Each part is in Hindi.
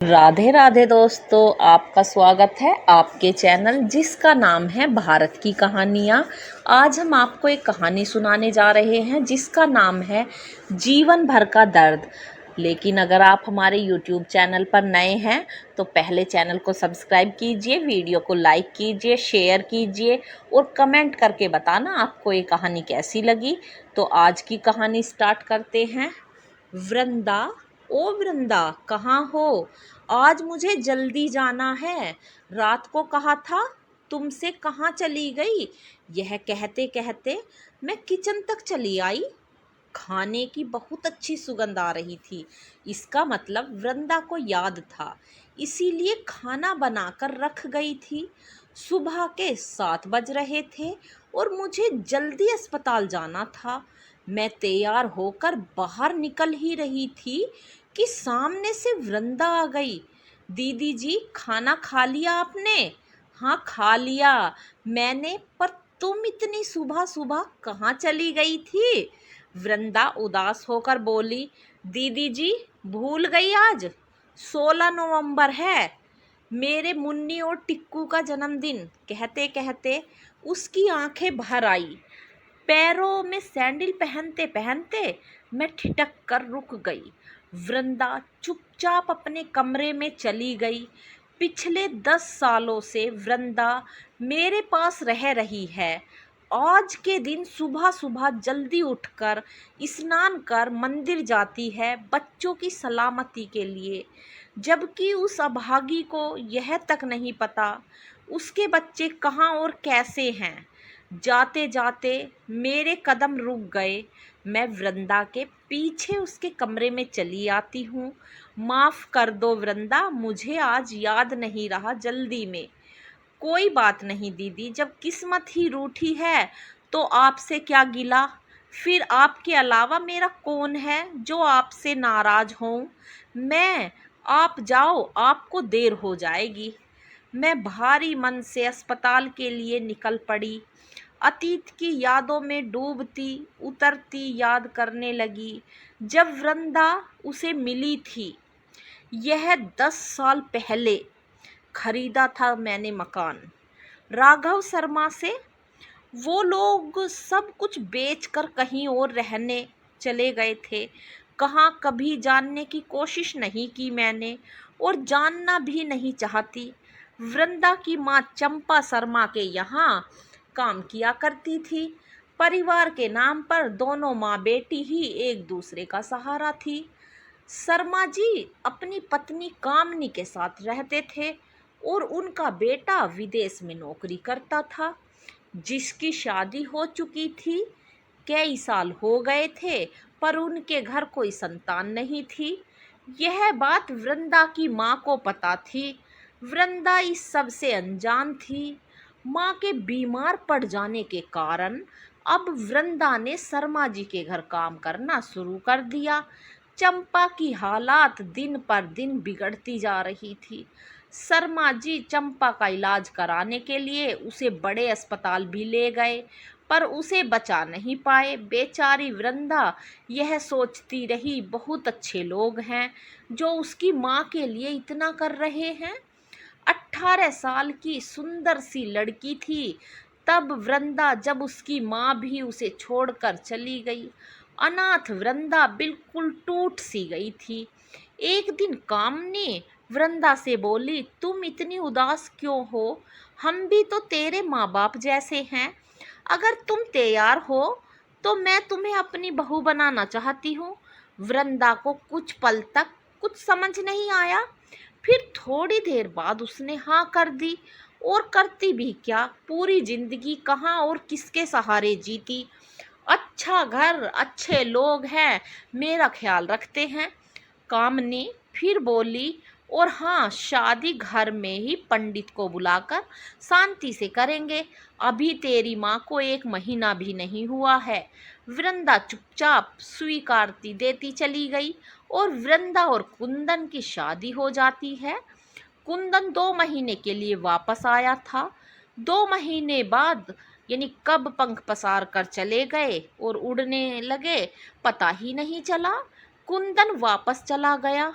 राधे राधे दोस्तों, आपका स्वागत है आपके चैनल जिसका नाम है भारत की कहानियाँ। आज हम आपको एक कहानी सुनाने जा रहे हैं जिसका नाम है जीवन भर का दर्द। लेकिन अगर आप हमारे YouTube चैनल पर नए हैं तो पहले चैनल को सब्सक्राइब कीजिए, वीडियो को लाइक कीजिए, शेयर कीजिए और कमेंट करके बताना आपको ये कहानी कैसी लगी। तो आज की कहानी स्टार्ट करते हैं। वृंदा, ओ वृंदा, कहाँ हो? आज मुझे जल्दी जाना है। रात को कहा था, तुमसे कहाँ चली गई? यह कहते कहते मैं किचन तक चली आई। खाने की बहुत अच्छी सुगंध आ रही थी। इसका मतलब वृंदा को याद था, इसीलिए खाना बनाकर रख गई थी। सुबह के 7 बज रहे थे और मुझे जल्दी अस्पताल जाना था। मैं तैयार होकर बाहर निकल ही रही थी कि सामने से वृंदा आ गई। दीदी जी, खाना खा लिया आपने? हाँ, खा लिया मैंने, पर तुम इतनी सुबह सुबह कहाँ चली गई थी? वृंदा उदास होकर बोली, दीदी जी, भूल गई आज 16 नवंबर है, मेरे मुन्नी और टिक्कू का जन्मदिन। कहते कहते उसकी आंखें भर आई। पैरों में सैंडल पहनते पहनते मैं ठिठक कर रुक गई। वृंदा चुपचाप अपने कमरे में चली गई। पिछले 10 सालों से वृंदा मेरे पास रह रही है। आज के दिन सुबह सुबह जल्दी उठकर स्नान कर मंदिर जाती है बच्चों की सलामती के लिए, जबकि उस अभागी को यह तक नहीं पता उसके बच्चे कहाँ और कैसे हैं। जाते जाते मेरे कदम रुक गए। मैं वृंदा के पीछे उसके कमरे में चली आती हूँ। माफ़ कर दो वृंदा, मुझे आज याद नहीं रहा जल्दी में। कोई बात नहीं दीदी, जब किस्मत ही रूठी है तो आपसे क्या गिला। फिर आपके अलावा मेरा कौन है जो आपसे नाराज हो। आप जाओ, आपको देर हो जाएगी। मैं भारी मन से अस्पताल के लिए निकल पड़ी। अतीत की यादों में डूबती उतरती याद करने लगी जब वृंदा उसे मिली थी। यह 10 साल पहले खरीदा था मैंने मकान राघव शर्मा से। वो लोग सब कुछ बेचकर कहीं और रहने चले गए थे। कहाँ, कभी जानने की कोशिश नहीं की मैंने और जानना भी नहीं चाहती। वृंदा की माँ चंपा शर्मा के यहाँ काम किया करती थी। परिवार के नाम पर दोनों माँ बेटी ही एक दूसरे का सहारा थी। शर्मा जी अपनी पत्नी कामनी के साथ रहते थे और उनका बेटा विदेश में नौकरी करता था, जिसकी शादी हो चुकी थी। कई साल हो गए थे पर उनके घर कोई संतान नहीं थी। यह बात वृंदा की माँ को पता थी। वृंदा इस सब से अनजान थी। माँ के बीमार पड़ जाने के कारण अब वृंदा ने शर्मा जी के घर काम करना शुरू कर दिया। चंपा की हालात दिन पर दिन बिगड़ती जा रही थी। शर्मा जी चंपा का इलाज कराने के लिए उसे बड़े अस्पताल भी ले गए, पर उसे बचा नहीं पाए। बेचारी वृंदा यह सोचती रही, बहुत अच्छे लोग हैं जो उसकी माँ के लिए इतना कर रहे हैं। 18 साल की सुंदर सी लड़की थी तब वृंदा, जब उसकी माँ भी उसे छोड़कर चली गई। अनाथ वृंदा बिल्कुल टूट सी गई थी। एक दिन कामनी वृंदा से बोली, तुम इतनी उदास क्यों हो? हम भी तो तेरे माँ बाप जैसे हैं। अगर तुम तैयार हो तो मैं तुम्हें अपनी बहू बनाना चाहती हूँ। वृंदा को कुछ पल तक कुछ समझ नहीं आया। फिर थोड़ी देर बाद उसने हाँ कर दी। और करती भी क्या, पूरी जिंदगी कहाँ और किसके सहारे जीती। अच्छा घर, अच्छे लोग हैं, मेरा ख्याल रखते हैं। कामनी फिर बोली, और हाँ, शादी घर में ही पंडित को बुलाकर शांति से करेंगे। अभी तेरी माँ को 1 महीना भी नहीं हुआ है। वृंदा चुपचाप स्वीकारती देती चली गई और वृंदा और कुंदन की शादी हो जाती है। कुंदन 2 महीने के लिए वापस आया था। 2 महीने बाद यानी कब पंख पसार कर चले गए और उड़ने लगे पता ही नहीं चला। कुंदन वापस चला गया।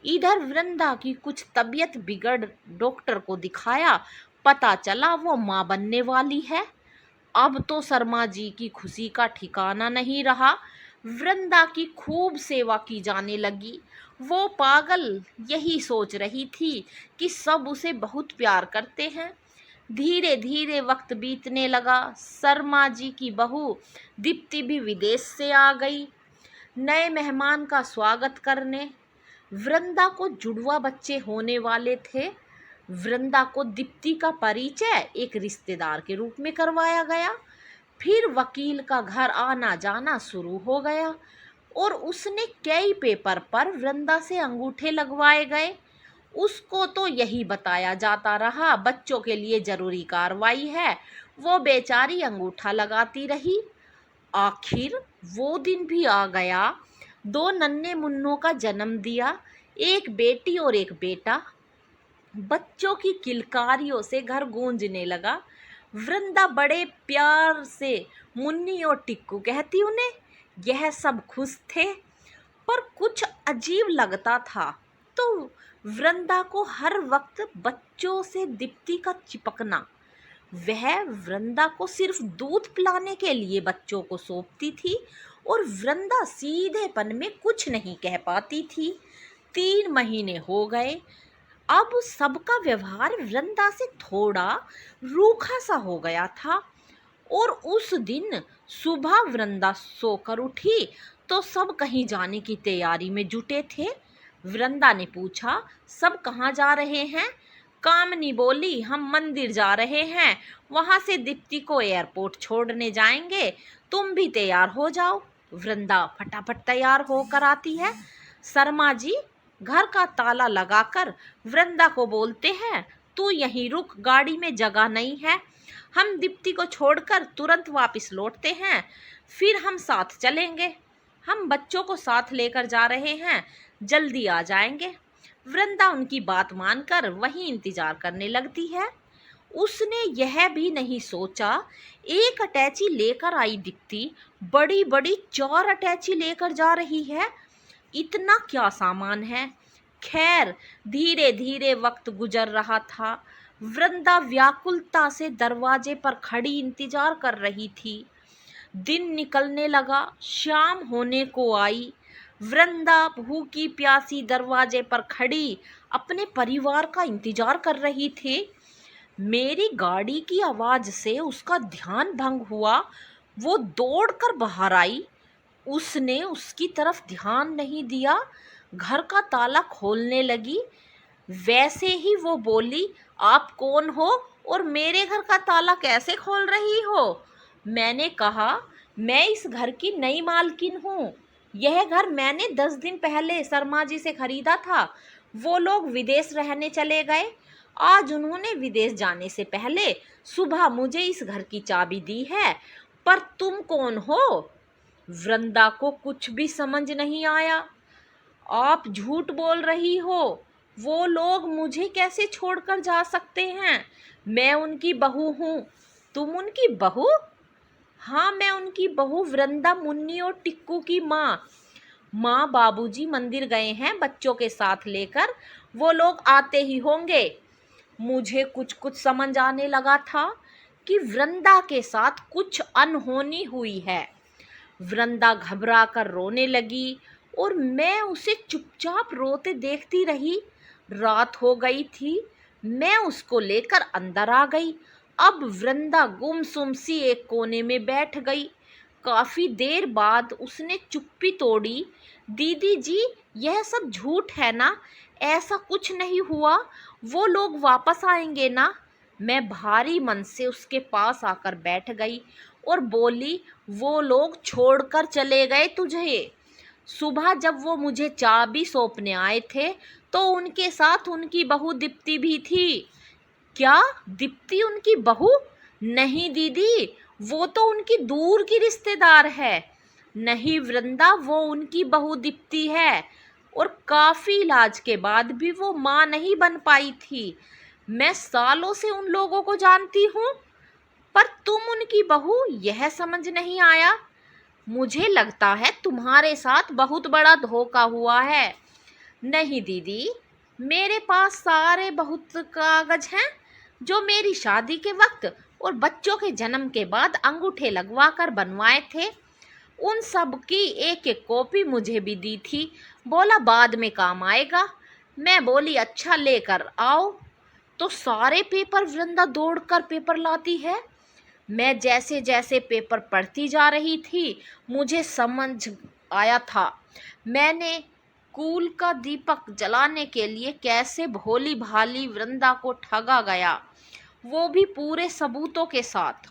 इधर वृंदा की कुछ तबीयत बिगड़ डॉक्टर को दिखाया, पता चला वो माँ बनने वाली है। अब तो शर्मा जी की खुशी का ठिकाना नहीं रहा। वृंदा की खूब सेवा की जाने लगी। वो पागल यही सोच रही थी कि सब उसे बहुत प्यार करते हैं। धीरे धीरे वक्त बीतने लगा। शर्मा जी की बहू दीप्ति भी विदेश से आ गई नए मेहमान का स्वागत करने। वृंदा को जुड़वा बच्चे होने वाले थे। वृंदा को दीप्ति का परिचय एक रिश्तेदार के रूप में करवाया गया। फिर वकील का घर आना जाना शुरू हो गया और उसने कई पेपर पर वृंदा से अंगूठे लगवाए गए। उसको तो यही बताया जाता रहा बच्चों के लिए जरूरी कार्रवाई है। वो बेचारी अंगूठा लगाती रही। आखिर वो दिन भी आ गया। दो नन्हे मुन्नों का जन्म दिया, एक बेटी और एक बेटा। बच्चों की किलकारियों से घर गूंजने लगा। वृंदा बड़े प्यार से मुन्नी और टिक्कू कहती उन्हें। यह सब खुश थे, पर कुछ अजीब लगता था। तो वृंदा को हर वक्त बच्चों से दीप्ति का चिपकना। वह वृंदा को सिर्फ दूध पिलाने के लिए बच्चों को सौंपती थी और वृंदा सीधेपन में कुछ नहीं कह पाती थी। 3 महीने हो गए। अब सबका व्यवहार वृंदा से थोड़ा रूखा सा हो गया था। और उस दिन सुबह वृंदा सोकर उठी तो सब कहीं जाने की तैयारी में जुटे थे। वृंदा ने पूछा, सब कहाँ जा रहे हैं? कामनी बोली, हम मंदिर जा रहे हैं, वहां से दीप्ति को एयरपोर्ट छोड़ने जाएंगे, तुम भी तैयार हो जाओ। वृंदा फटाफट तैयार होकर आती है। शर्मा जी घर का ताला लगाकर वृंदा को बोलते हैं, तू यहीं रुक, गाड़ी में जगह नहीं है। हम दीप्ति को छोड़कर तुरंत वापस लौटते हैं, फिर हम साथ चलेंगे। हम बच्चों को साथ लेकर जा रहे हैं, जल्दी आ जाएंगे। वृंदा उनकी बात मानकर वहीं इंतजार करने लगती है। उसने यह भी नहीं सोचा एक अटैची लेकर आई दीप्ति बड़ी बड़ी 4 अटैची लेकर जा रही है। इतना क्या सामान है। खैर धीरे धीरे वक्त गुजर रहा था। वृंदा व्याकुलता से दरवाजे पर खड़ी इंतजार कर रही थी। दिन निकलने लगा, शाम होने को आई। वृंदा भूखी प्यासी दरवाजे पर खड़ी अपने परिवार का इंतजार कर रही थी। मेरी गाड़ी की आवाज से उसका ध्यान भंग हुआ। वो दौड़कर बाहर आई। उसने उसकी तरफ ध्यान नहीं दिया, घर का ताला खोलने लगी। वैसे ही वो बोली, आप कौन हो और मेरे घर का ताला कैसे खोल रही हो? मैंने कहा, मैं इस घर की नई मालकिन हूँ। यह घर मैंने 10 दिन पहले शर्मा जी से खरीदा था। वो लोग विदेश रहने चले गए। आज उन्होंने विदेश जाने से पहले सुबह मुझे इस घर की चाबी दी है। पर तुम कौन हो? वृंदा को कुछ भी समझ नहीं आया। आप झूठ बोल रही हो। वो लोग मुझे कैसे छोड़कर जा सकते हैं? मैं उनकी बहू हूँ। तुम उनकी बहू? हाँ, मैं उनकी बहू वृंदा, मुन्नी और टिक्कू की माँ। माँ बाबूजी मंदिर गए हैं बच्चों के साथ लेकर, वो लोग आते ही होंगे। मुझे कुछ कुछ समझ आने लगा था कि वृंदा के साथ कुछ अनहोनी हुई है। वृंदा घबरा कर रोने लगी और मैं उसे चुपचाप रोते देखती रही। रात हो गई थी। मैं उसको लेकर अंदर आ गई। अब वृंदा गुमसुम सी एक कोने में बैठ गई। काफी देर बाद उसने चुप्पी तोड़ी। दीदी जी, यह सब झूठ है ना? ऐसा कुछ नहीं हुआ। वो लोग वापस आएंगे ना? मैं भारी मन से उसके पास आकर बैठ गई और बोली, वो लोग छोड़कर चले गए तुझे। सुबह जब वो मुझे चाबी सौंपने आए थे तो उनके साथ उनकी बहू दीप्ति भी थी। क्या दीप्ति उनकी बहू? नहीं दीदी, वो तो उनकी दूर की रिश्तेदार है। नहीं वृंदा, वो उनकी बहू दीप्ति है और काफी इलाज के बाद भी वो माँ नहीं बन पाई थी। मैं सालों से उन लोगों को जानती हूँ। पर तुम उनकी बहू, यह समझ नहीं आया। मुझे लगता है तुम्हारे साथ बहुत बड़ा धोखा हुआ है। नहीं दीदी, मेरे पास सारे बहुत कागज हैं जो मेरी शादी के वक्त और बच्चों के जन्म के बाद अंगूठे लगवा कर बनवाए थे। उन सब की एक एक कॉपी मुझे भी दी थी। बोला बाद में काम आएगा। मैं बोली अच्छा लेकर आओ। तो सारे पेपर वृंदा दौड़कर पेपर लाती है। मैं जैसे जैसे पेपर पढ़ती जा रही थी मुझे समझ आया था मैंने कुल का दीपक जलाने के लिए कैसे भोली भाली वृंदा को ठगा गया, वो भी पूरे सबूतों के साथ।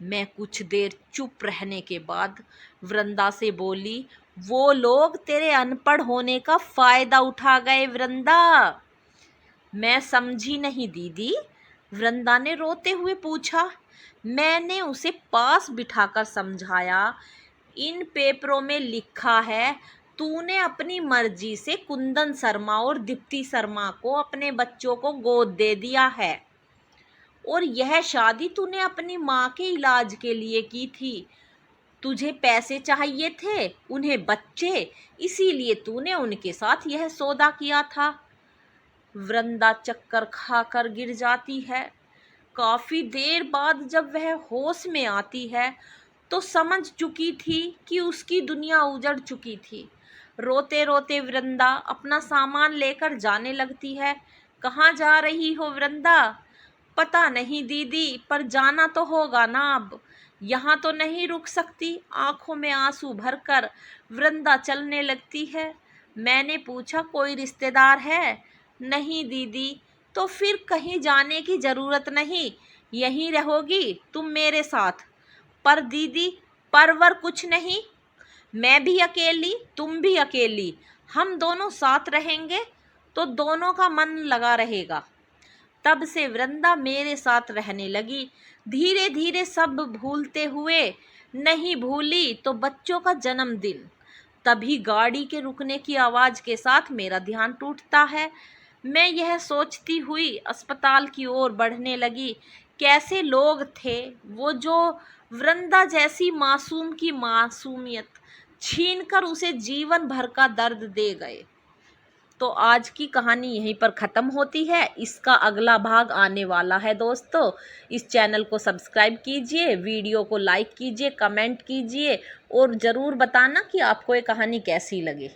मैं कुछ देर चुप रहने के बाद वृंदा से बोली, वो लोग तेरे अनपढ़ होने का फायदा उठा गए वृंदा। मैं समझी नहीं दीदी, वृंदा ने रोते हुए पूछा। मैंने उसे पास बिठाकर समझाया, इन पेपरों में लिखा है तूने अपनी मर्जी से कुंदन शर्मा और दीप्ति शर्मा को अपने बच्चों को गोद दे दिया है और यह शादी तूने अपनी माँ के इलाज के लिए की थी। तुझे पैसे चाहिए थे, उन्हें बच्चे, इसीलिए तूने उनके साथ यह सौदा किया था। वृंदा चक्कर खाकर गिर जाती है। काफी देर बाद जब वह होश में आती है तो समझ चुकी थी कि उसकी दुनिया उजड़ चुकी थी। रोते रोते वृंदा अपना सामान लेकर जाने लगती है। कहाँ जा रही हो वृंदा? पता नहीं दीदी, पर जाना तो होगा ना अब। यहाँ तो नहीं रुक सकती। आंखों में आंसू भरकर वृंदा चलने लगती है। मैंने पूछा कोई रिश्तेदार है? नहीं दीदी। तो फिर कहीं जाने की जरूरत नहीं, यहीं रहोगी तुम मेरे साथ। पर दीदी, परवर कुछ नहीं, मैं भी अकेली तुम भी अकेली, हम दोनों साथ रहेंगे तो दोनों का मन लगा रहेगा। तब से वृंदा मेरे साथ रहने लगी। धीरे धीरे सब भूलते हुए, नहीं भूली तो बच्चों का जन्मदिन। तभी गाड़ी के रुकने की आवाज के साथ मेरा ध्यान टूटता है। मैं यह सोचती हुई अस्पताल की ओर बढ़ने लगी। कैसे लोग थे वो जो वृंदा जैसी मासूम की मासूमियत छीनकर उसे जीवन भर का दर्द दे गए। तो आज की कहानी यहीं पर ख़त्म होती है। इसका अगला भाग आने वाला है दोस्तों। इस चैनल को सब्सक्राइब कीजिए, वीडियो को लाइक कीजिए, कमेंट कीजिए और ज़रूर बताना कि आपको ये कहानी कैसी लगी।